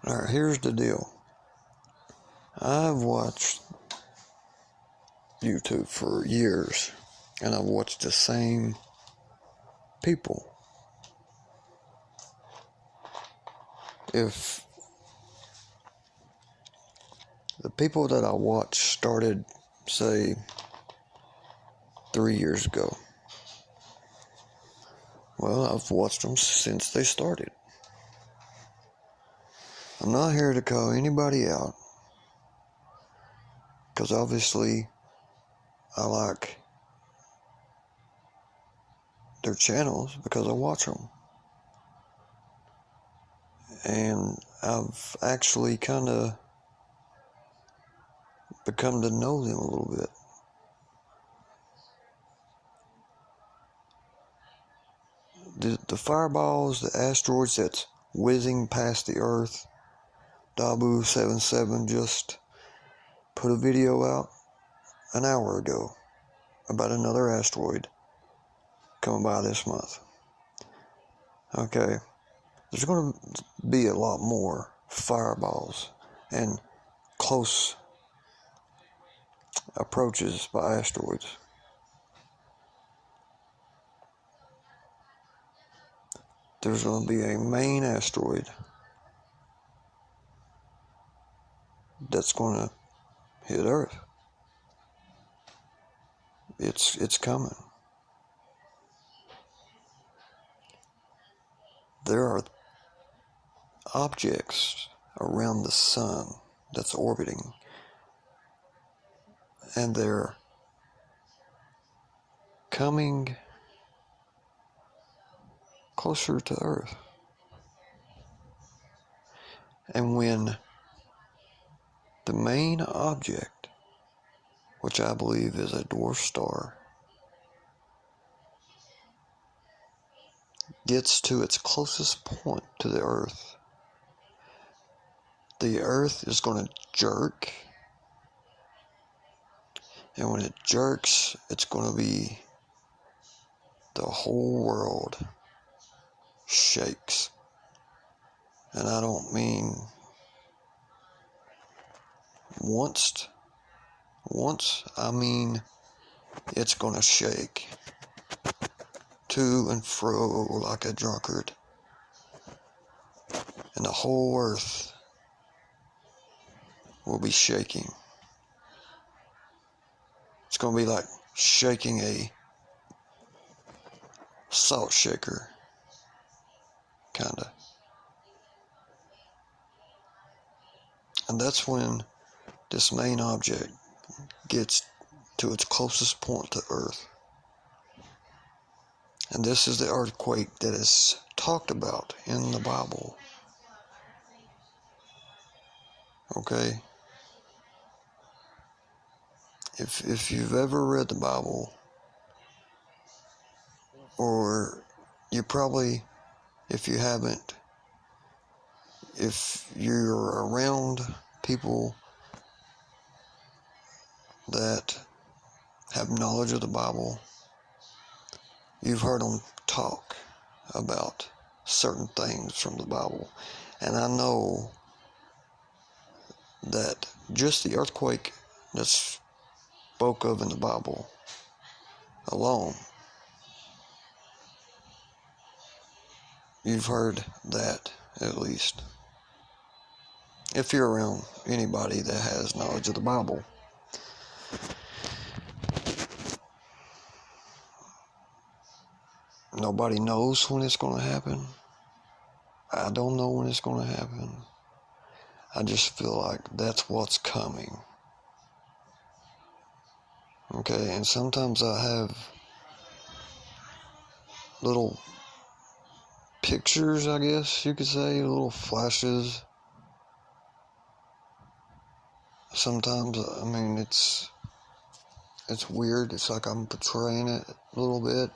Alright, here's the deal. I've watched YouTube for years, and I've watched the same people. If the people that I watched started, say, 3 years ago, well, I've watched them since they started. I'm not here to call anybody out, because obviously I like their channels because I watch them. And I've actually kind of become to know them a little bit. The fireballs, the asteroids that's whizzing past the Earth, Dabu 77 just put a video out an hour ago about another asteroid coming by this month. Okay, there's going to be a lot more fireballs and close approaches by asteroids. There's going to be a main asteroid that's going to hit Earth. It's coming. There are objects around the sun that's orbiting, and they're coming closer to Earth. And when the main object, which I believe is a dwarf star, gets to its closest point to the Earth is going to jerk. And when it jerks, it's going to be the whole world shakes. And I don't mean once, I mean it's going to shake to and fro like a drunkard. And the whole earth will be shaking. It's going to be like shaking a salt shaker, kinda. And that's when this main object gets to its closest point to Earth. And this is the earthquake that is talked about in the Bible. Okay? If you've ever read the Bible, or you probably, if you haven't, if you're around people that have knowledge of the Bible, you've heard them talk about certain things from the Bible. And I know that just the earthquake that's spoke of in the Bible alone, you've heard that at least. If you're around anybody that has knowledge of the Bible. Nobody knows when it's going to happen. I don't know when it's going to happen. I just feel like that's what's coming. Okay, and sometimes I have little pictures, I guess you could say, little flashes. Sometimes, I mean, it's weird. It's like I'm portraying it a little bit.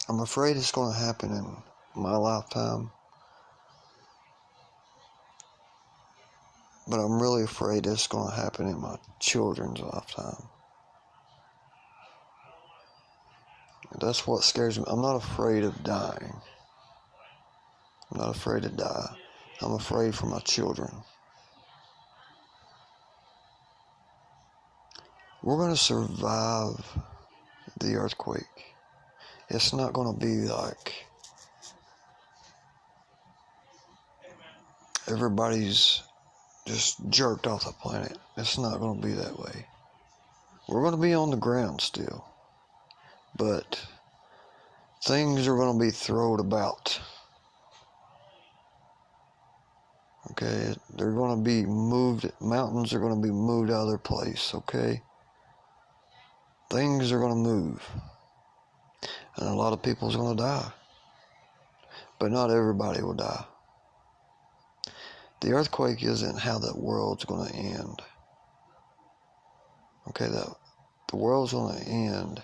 I'm afraid it's going to happen in my lifetime. But I'm really afraid it's going to happen in my children's lifetime. That's what scares me. I'm not afraid of dying. I'm not afraid to die. I'm afraid for my children. We're going to survive the earthquake. It's not going to be like everybody's just jerked off the planet. It's not going to be that way. We're going to be on the ground still, but things are going to be thrown about. Okay, they're going to be moved. Mountains are going to be moved out of their place. Okay, things are going to move, and a lot of people's going to die, but not everybody will die. The earthquake isn't how the world's going to end. Okay, the world's going to end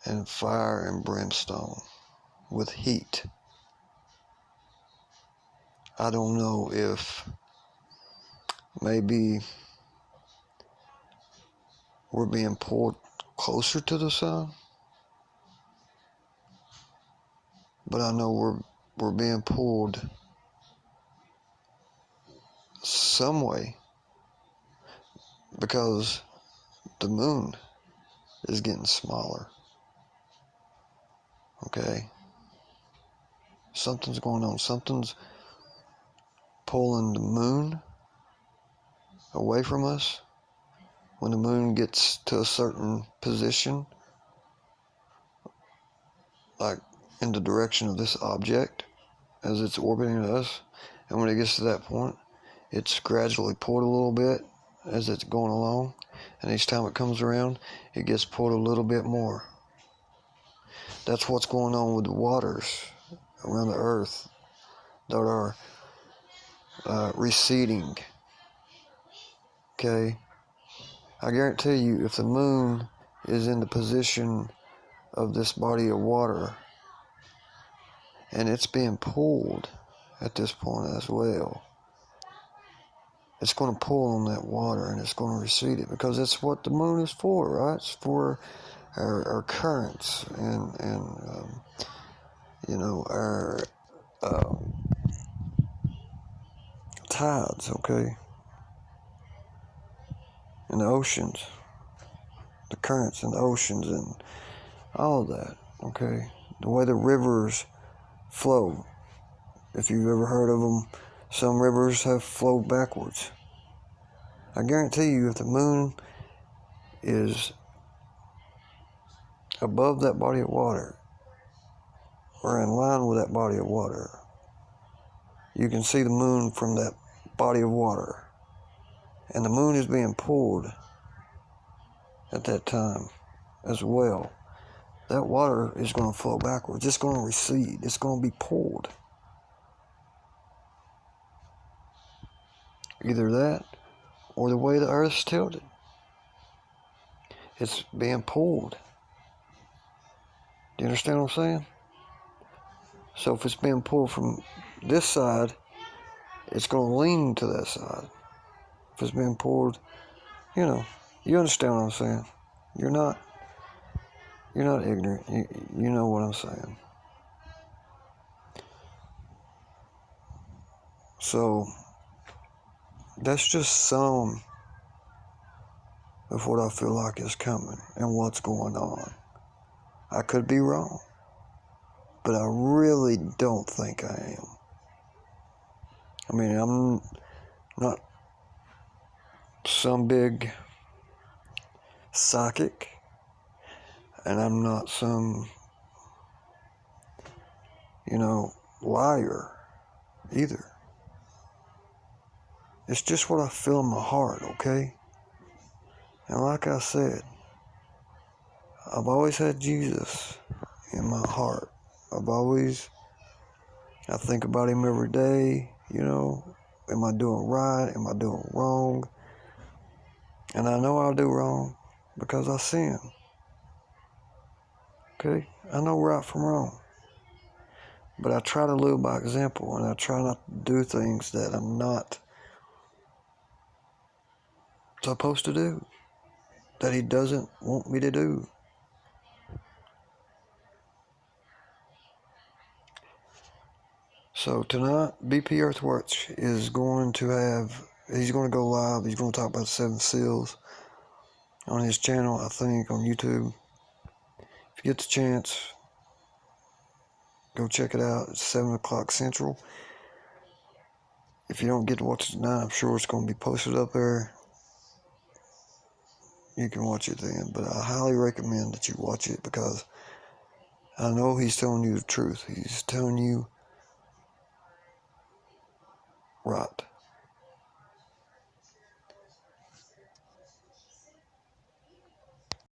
in fire and brimstone with heat. I don't know if maybe we're being pulled closer to the sun, but I know we're being pulled some way because the moon is getting smaller. Okay, something's going on. Something's pulling the moon away from us. When the moon gets to a certain position, like in the direction of this object as it's orbiting us, and when it gets to that point, it's gradually pulled a little bit as it's going along, and each time it comes around, it gets pulled a little bit more. That's what's going on with the waters around the earth that are receding. Okay, I guarantee you, if the moon is in the position of this body of water, and it's being pulled at this point as well, it's going to pull on that water and it's going to recede it, because that's what the moon is for, right? It's for our currents and our tides, okay? And the oceans, the currents in the oceans and all of that, okay? The way the rivers flow. If you've ever heard of them, some rivers have flowed backwards. I guarantee you, if the moon is above that body of water, or in line with that body of water, you can see the moon from that body of water. And the moon is being pulled at that time as well. That water is going to flow backwards. It's going to recede. It's going to be pulled. Either that or the way the earth's tilted. It's being pulled. Do you understand what I'm saying? So if it's being pulled from this side, it's going to lean to that side. If it's being pulled, you understand what I'm saying. You're not ignorant. You know what I'm saying. So that's just some of what I feel like is coming and what's going on. I could be wrong, but I really don't think I am. I mean, I'm not some big psychic, and I'm not some, liar either. It's just what I feel in my heart, okay? And like I said, I've always had Jesus in my heart. I think about him every day, am I doing right? Am I doing wrong? And I know I do wrong because I sin. Okay? I know right from wrong. But I try to live by example, and I try not to do things that I'm not supposed to do, that he doesn't want me to do. So tonight, BP Earthwatch is going to he's going to go live. He's going to talk about the 7 seals on his channel, I think, on YouTube. If you get the chance, go check it out. It's 7 o'clock Central. If you don't get to watch it tonight, I'm sure it's going to be posted up there. You can watch it then, but I highly recommend that you watch it because I know he's telling you the truth. He's telling you right.